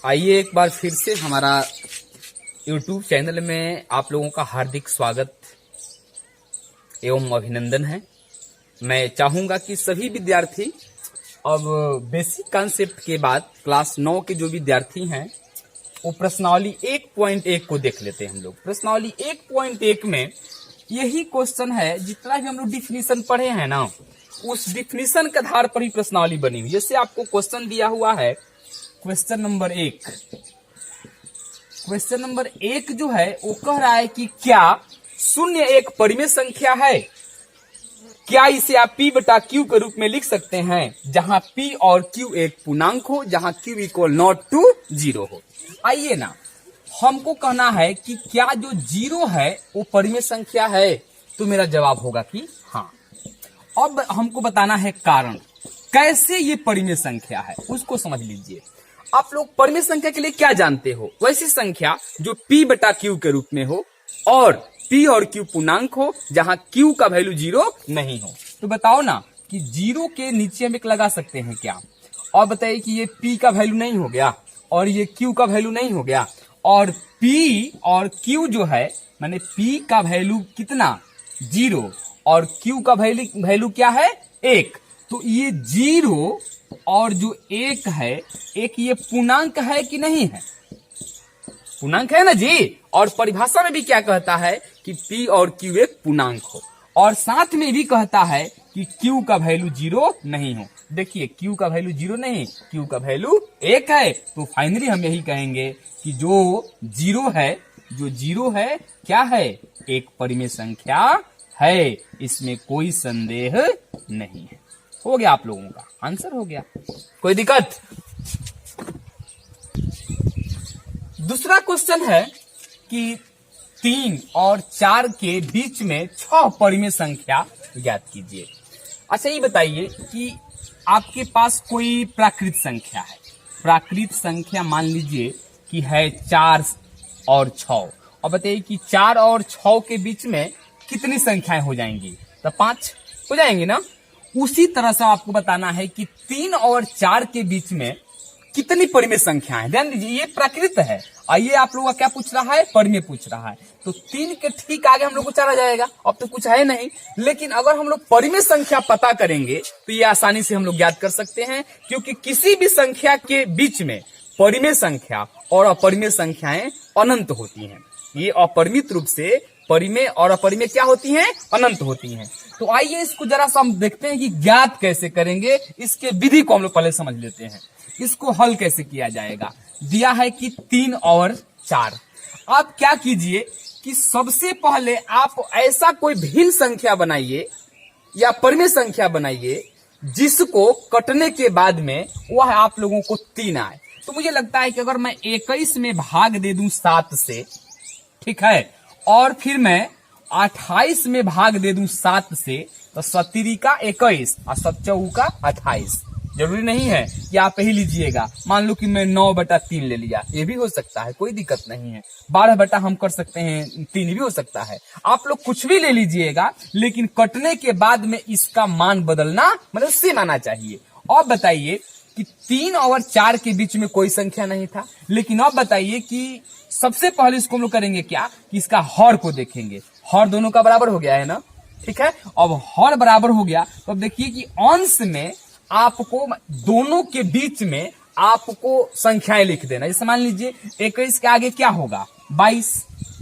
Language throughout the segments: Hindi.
आइए एक बार फिर से हमारा YouTube चैनल में आप लोगों का हार्दिक स्वागत एवं अभिनंदन है। मैं चाहूंगा कि सभी विद्यार्थी अब बेसिक कॉन्सेप्ट के बाद क्लास 9 के जो विद्यार्थी हैं वो प्रश्नावली 1.1 को देख लेते हैं। हम लोग प्रश्नावली 1.1 में यही क्वेश्चन है, जितना भी हम लोग डिफिनीशन पढ़े हैं ना, उस डिफिनीशन के आधार पर ही प्रश्नावली बनी हुई। जैसे आपको क्वेश्चन दिया हुआ है, क्वेश्चन नंबर 1 जो है वो कह रहा है कि क्या शून्य एक परिमेय संख्या है? क्या इसे आप P बटा Q के रूप में लिख सकते हैं, जहां P और Q एक पूर्णांक हो, जहां Q इक्वल नॉट टू 0 हो। आइए ना, हमको कहना है कि क्या जो 0 है वो परिमेय संख्या है, तो मेरा जवाब होगा कि हाँ। अब हमको बताना है कारण, कैसे ये परिमेय संख्या है उसको समझ लीजिए। आप लोग परिमेय संख्या के लिए क्या जानते हो? वैसी संख्या जो P बटा Q के रूप में हो और P और Q पूर्णांक हो, जहां Q का वैल्यू 0 नहीं हो। तो बताओ ना कि 0 के नीचे हम एक लगा सकते हैं क्या? और बताइए कि ये P का वैल्यू नहीं हो गया और ये Q का वैल्यू नहीं हो गया, और P और Q जो है, माने P का वैल्यू कितना 0 और Q का वैल्यू क्या है 1। तो ये 0 और जो 1 है, एक ये पूर्णांक है कि नहीं है? पूर्णांक है ना जी। और परिभाषा में भी क्या कहता है कि P और Q एक पूर्णांक हो, और साथ में भी कहता है कि Q का वैल्यू 0 नहीं हो। देखिए Q का वैल्यू 0 नहीं, Q का वैल्यू 1 है। तो फाइनली हम यही कहेंगे कि जो 0 है क्या है? एक परिमेय संख्या है, इसमें कोई संदेह नहीं है। हो गया, आप लोगों का आंसर हो गया, कोई दिक्कत? दूसरा क्वेश्चन है कि 3 और 4 के बीच में 6 परिमेय संख्या ज्ञात कीजिए। अच्छा ये बताइए कि आपके पास कोई प्राकृत संख्या है, प्राकृत संख्या मान लीजिए कि है 4 और 6, और बताइए कि 4 और 6 के बीच में कितनी संख्याएं हो जाएंगी? तो 5 हो जाएंगी ना। उसी तरह से आपको बताना है कि 3 और 4 के बीच में कितनी परिमेय संख्याएं। ध्यान दीजिए, ये प्राकृत है। आइए आप लोगों का क्या पूछ रहा है? परिमेय पूछ रहा है। तो 3 के ठीक आगे हम लोग को 4 आ जाएगा, अब तो कुछ है नहीं। लेकिन अगर हम लोग परिमेय संख्या पता करेंगे तो ये आसानी से हम लोग ज्ञात कर सकते हैं, क्योंकि किसी भी संख्या के बीच में परिमेय संख्या और अपरिमेय संख्याएं अनंत होती हैं। ये अपरिमित रूप से परिमेय और अपरिमेय क्या होती हैं? अनंत होती हैं। तो आइए इसको जरा सा हम देखते हैं कि ज्ञात कैसे करेंगे। इसके विधि को हम लोग पहले समझ लेते हैं, इसको हल कैसे किया जाएगा। दिया है कि 3 और 4। आप क्या कीजिए कि सबसे पहले आप ऐसा कोई भिन्न संख्या बनाइए या परिमेय संख्या बनाइए जिसको कटने के बाद में वह आप लोगों को 3 आए। तो मुझे लगता है कि अगर मैं 21 में भाग दे दूं 7 से, ठीक है, और फिर मैं 28 में भाग दे दूं 7 से, तो 17 का 21 और 7 का 28। जरूरी नहीं है कि आप ही लीजिएगा। मान लो कि मैं 9/3 ले लिया, ये भी हो सकता है, कोई दिक्कत नहीं है। 12 हम कर सकते हैं 3 भी हो सकता है। आप लोग कुछ भी ले लीजिएगा, लेकिन कटने के बाद में इसका मान बदलना मतलब सेम आना चाहिए। और बताइए कि 3 और 4 के बीच में कोई संख्या नहीं था, लेकिन अब बताइए कि सबसे पहले इसको हम लोग करेंगे क्या कि इसका हर को देखेंगे। हर दोनों का बराबर हो गया है ना, ठीक है। अब हर बराबर हो गया तो अब देखिए कि अंश में आपको दोनों के बीच में आपको संख्याएं लिख देना। जैसे मान लीजिए 21 के आगे क्या होगा? 22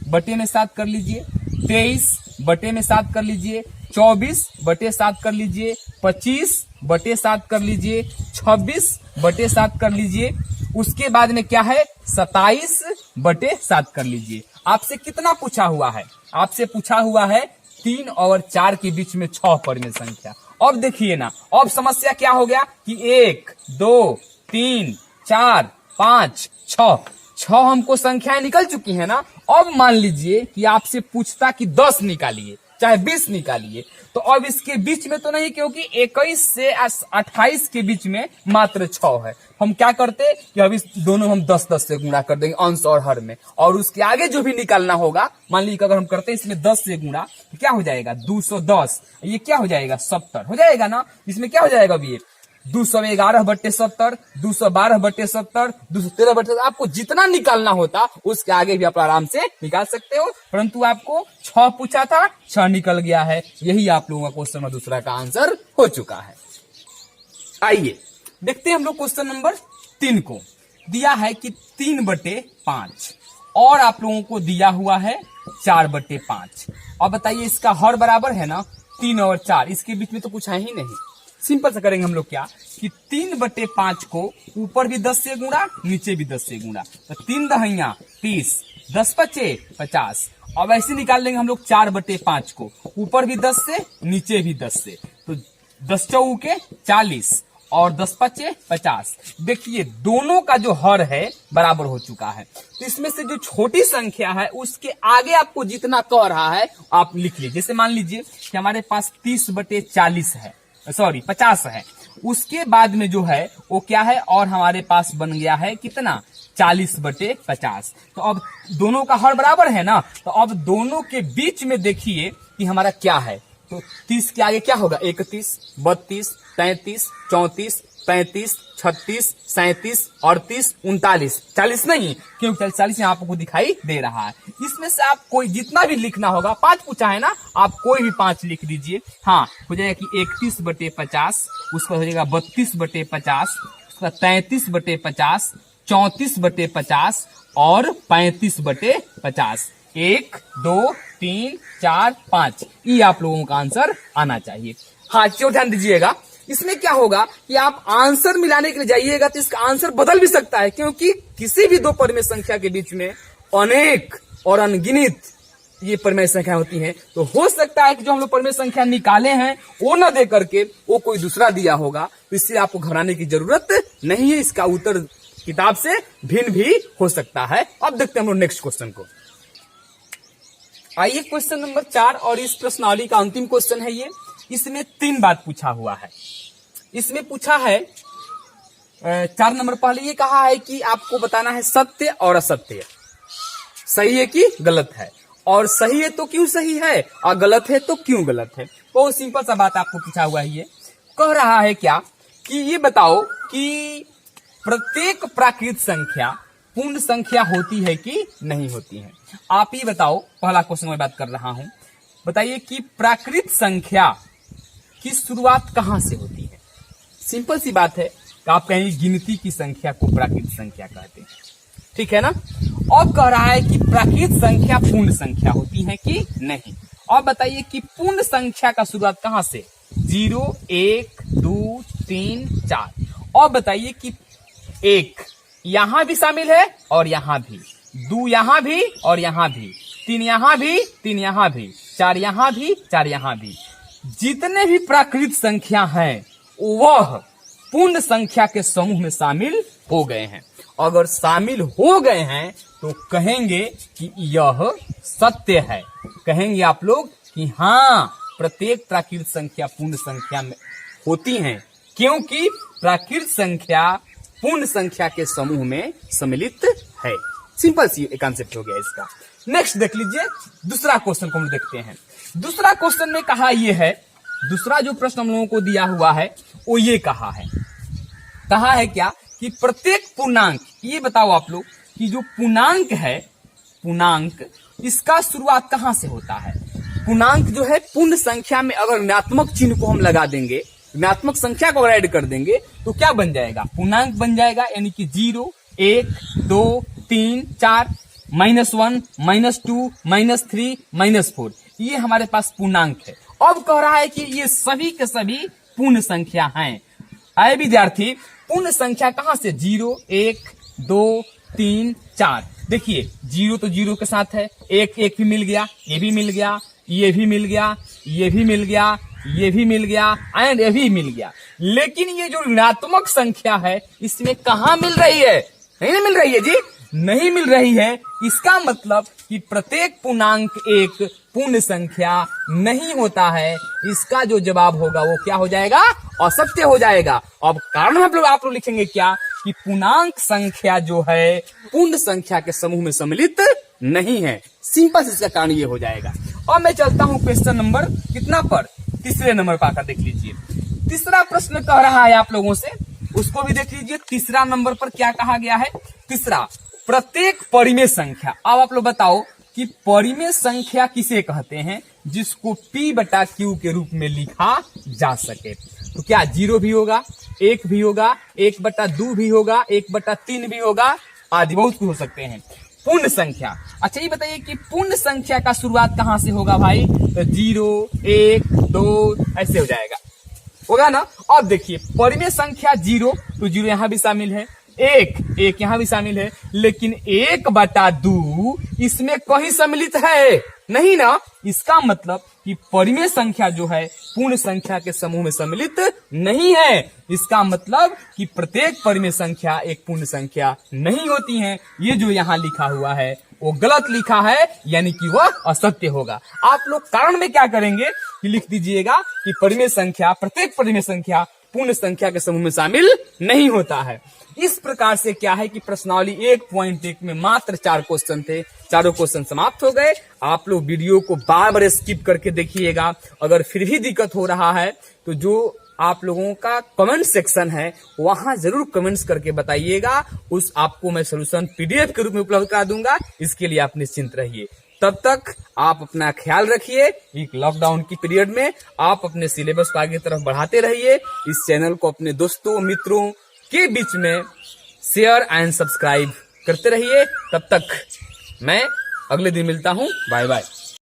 बटे में 7 कर लीजिए, 23 बटे में 7 कर लीजिए, 24 बटे 7 कर लीजिए, 25 बटे 7 कर लीजिए, 26 बटे 7 कर लीजिए। उसके बाद में क्या है? 27 बटे 7 कर लीजिए। आपसे कितना पूछा हुआ है? आपसे पूछा हुआ है 3 और 4 के बीच में 6 परिमेय संख्या। अब देखिए ना, अब समस्या क्या हो गया कि 1 2 3 4 5 6 हमको संख्याएं निकल चुकी है ना। अब मान लीजिए कि आपसे पूछता कि 10 निकालिए चाहे 20 निकालिए, तो अब इसके बीच में तो नहीं, क्योंकि 21 से 28 के बीच में मात्र 6 है। हम क्या करते कि अब इस दोनों हम 10-10 से गुणा कर देंगे अंश और हर में, और उसके आगे जो भी निकालना होगा, मान लीजिए अगर हम करते हैं इसमें 10 से गुणा, तो क्या हो जाएगा? 210। ये क्या हो जाएगा? 70 हो जाएगा ना। इसमें क्या हो जाएगा? अभी 211/70, 212/70, 213/70, आपको जितना निकालना होता उसके आगे भी आप आराम से निकाल सकते हो, परंतु आपको 6 पूछा था, 6 निकल गया है। यही आप लोगों का क्वेश्चन नंबर दूसरा का आंसर हो चुका है। आइए देखते हैं हम लोग क्वेश्चन नंबर 3 को। दिया है कि 3/5 और आप लोगों को दिया हुआ है 4/5। और बताइए इसका हर बराबर है ना 3 और 4, इसके बीच में तो कुछ है ही नहीं। सिंपल से करेंगे हम लोग क्या कि 3/5 को ऊपर भी 10 से गुणा, नीचे भी 10 से गुणा, तो 3 दहिया 30, 10 पचे 50। अब ऐसे निकाल लेंगे हम लोग 4/5 को, ऊपर भी 10 से, नीचे भी 10 से, तो 10 चौके 40 और 10 पचे 50। देखिए दोनों का जो हर है बराबर हो चुका है, तो इसमें से जो छोटी संख्या है उसके आगे आपको जितना कह रहा है आप लिख लीजिए। जैसे मान लीजिए कि हमारे पास 30/40 है, सॉरी 50 है, उसके बाद में जो है वो क्या है, और हमारे पास बन गया है कितना 40/50। तो अब दोनों का हर बराबर है ना, तो अब दोनों के बीच में देखिए कि हमारा क्या है, तो 30 के आगे क्या होगा 31, 32, 33, 34, 35, 36, 37, 38, 39, 40 नहीं, क्योंकि 40 यहाँ आपको दिखाई दे रहा है। इसमें से आप कोई जितना भी लिखना होगा, 5 पूछा है ना, आप कोई भी 5 लिख दीजिए। हाँ, हो जाएगा कि 31/50, उसका हो जाएगा 32/50, उसका 33/50, 34/50 और 35/50। 1, 2, 3, 4, 5, ये आप लोगों का आंसर आना चाहिए। हाँ, क्यों ध्यान दीजिएगा, इसमें क्या होगा कि आप आंसर मिलाने के लिए जाइएगा तो इसका आंसर बदल भी सकता है, क्योंकि किसी भी दो परिमेय संख्या के बीच में अनेक और अनगिनत ये परिमेय संख्या होती हैं। तो हो सकता है कि जो हम लोग परिमेय संख्या निकाले हैं वो न दे करके वो कोई दूसरा दिया होगा, तो इससे आपको घबराने की जरूरत नहीं है। इसका उत्तर किताब से भिन्न भी हो सकता है। अब देखते हैं हम लोग नेक्स्ट क्वेश्चन को। आइए क्वेश्चन नंबर 4, और इस प्रश्नावली का अंतिम क्वेश्चन है ये। इसमें 3 बात पूछा हुआ है। इसमें पूछा है 4 नंबर पहले ये कहा है कि आपको बताना है सत्य और असत्य, सही है कि गलत है, और सही है तो क्यों सही है और गलत है तो क्यों गलत है। बहुत सिंपल सा बात आपको पूछा हुआ है। ये कह रहा है क्या कि ये बताओ कि प्रत्येक प्राकृत संख्या पूर्ण संख्या होती है कि नहीं होती है। आप ही बताओ, पहला क्वेश्चन में बात कर रहा हूं, बताइए कि प्राकृत संख्या की शुरुआत कहां से होती है। सिंपल सी बात है कि आप कहेंगे गिनती की संख्या को प्राकृत संख्या कहते हैं, ठीक है ना। और कह रहा है कि प्राकृत संख्या पूर्ण संख्या होती है कि नहीं। और बताइए कि पूर्ण संख्या का शुरुआत कहां से, 0, 1, 2, 3, 4। और बताइए कि 1 यहां भी शामिल है और यहां भी, 2 यहां भी और यहां भी, 3 यहां भी, 3 यहां भी, 4 यहां भी, 4 यहां भी। जितने भी प्राकृत संख्या हैं वह पूर्ण संख्या के समूह में शामिल हो गए हैं। अगर शामिल हो गए हैं तो कहेंगे कि यह सत्य है। कहेंगे आप लोग कि हाँ, प्रत्येक प्राकृत संख्या पूर्ण संख्या में होती हैं, क्योंकि प्राकृत संख्या पूर्ण संख्या के समूह में सम्मिलित है। सिंपल सी कॉन्सेप्ट हो गया इसका। नेक्स्ट देख लीजिए, दूसरा क्वेश्चन को हम देखते हैं। दूसरा क्वेश्चन में कहा यह है, दूसरा जो प्रश्न हम लोगों को दिया हुआ है वो ये कहा है क्या कि प्रत्येक पूर्णांक, ये बताओ आप लोग कि जो पूर्णांक है, पूर्णांक इसका शुरुआत कहां से होता है। पूर्णांक जो है पूर्ण संख्या में अगर ऋणात्मक चिन्ह को हम लगा देंगे, ऋणात्मक संख्या को ऐड कर देंगे तो क्या बन जाएगा, पूर्णांक बन जाएगा। यानी कि 0, 1, 2, 3, 4, -1, -2, -3, -4, ये हमारे पास पूर्णांक है। अब कह रहा है कि ये सभी के सभी पूर्ण संख्या हैं। आए विद्यार्थी, पूर्ण संख्या कहां से, 0, 1, 2, 3, 4। देखिए 0 तो 0 के साथ है, 1 भी मिल गया, ये भी मिल गया, ये भी मिल गया, ये भी मिल गया, ये भी मिल गया एंड ये भी मिल गया। लेकिन ये जो ऋणात्मक संख्या है इसमें कहां मिल रही है, नहीं मिल रही है जी, नहीं मिल रही है। इसका मतलब कि प्रत्येक पूर्णांक एक पूर्ण संख्या नहीं होता है। इसका जो जवाब होगा वो क्या हो जाएगा, असत्य हो जाएगा। अब कारण आप लोग लिखेंगे क्या कि पूर्णांक संख्या जो है पूर्ण संख्या के समूह में सम्मिलित नहीं है। सिंपल से इसका कारण ये हो जाएगा। और मैं चलता हूं क्वेश्चन नंबर कितना पर, तीसरे नंबर पर आकर देख लीजिए। तीसरा प्रश्न कह रहा है आप लोगों से, उसको भी देख लीजिए। तीसरा नंबर पर क्या कहा गया है? तीसरा, प्रत्येक परिमेय संख्या। अब आप लोग बताओ कि परिमेय संख्या किसे कहते हैं जिसको P बटा Q के रूप में लिखा जा सके। तो क्या 0 भी होगा, 1 भी होगा, 1/2 भी होगा, 1/3 भी होगा, आदि बहुत कुछ हो सकते हैं। पूर्ण संख्या, अच्छा ये बताइए कि पूर्ण संख्या का शुरुआत कहां से होगा भाई? तो 0, 1, 2 ऐसे हो जाएगा, होगा ना। अब देखिए परिमेय संख्या 0, तो 0 यहां भी शामिल है, 1 यहां भी शामिल है, लेकिन 1/2 इसमें कहीं सम्मिलित है नहीं ना। इसका मतलब कि परिमेय संख्या जो है पूर्ण संख्या के समूह में सम्मिलित नहीं है। इसका मतलब कि प्रत्येक परिमेय संख्या एक पूर्ण संख्या नहीं होती है। ये जो यहाँ लिखा हुआ है वो गलत लिखा है, यानी कि वह असत्य होगा। आप लोग कारण में क्या करेंगे कि लिख दीजिएगा कि परिमेय संख्या, प्रत्येक परिमेय संख्या पूर्ण संख्या के समूह में शामिल नहीं होता है। इस प्रकार से क्या है कि प्रश्नावली 1.1 में मात्र 4 क्वेश्चन थे, चारों क्वेश्चन समाप्त हो गए। आप लोग वीडियो को बार बार स्किप करके देखिएगा। अगर फिर भी दिक्कत हो रहा है तो जो आप लोगों का कमेंट सेक्शन है वहां जरूर कमेंट्स करके बताइएगा। उस आपको मैं सोल्यूशन PDF के रूप में उपलब्ध करा दूंगा। इसके लिए आप निश्चिंत रहिए। तब तक आप अपना ख्याल रखिए। एक लॉकडाउन की पीरियड में आप अपने सिलेबस को आगे तरफ बढ़ाते रहिए। इस चैनल को अपने दोस्तों मित्रों के बीच में शेयर एंड सब्सक्राइब करते रहिए। तब तक मैं अगले दिन मिलता हूं। Bye bye.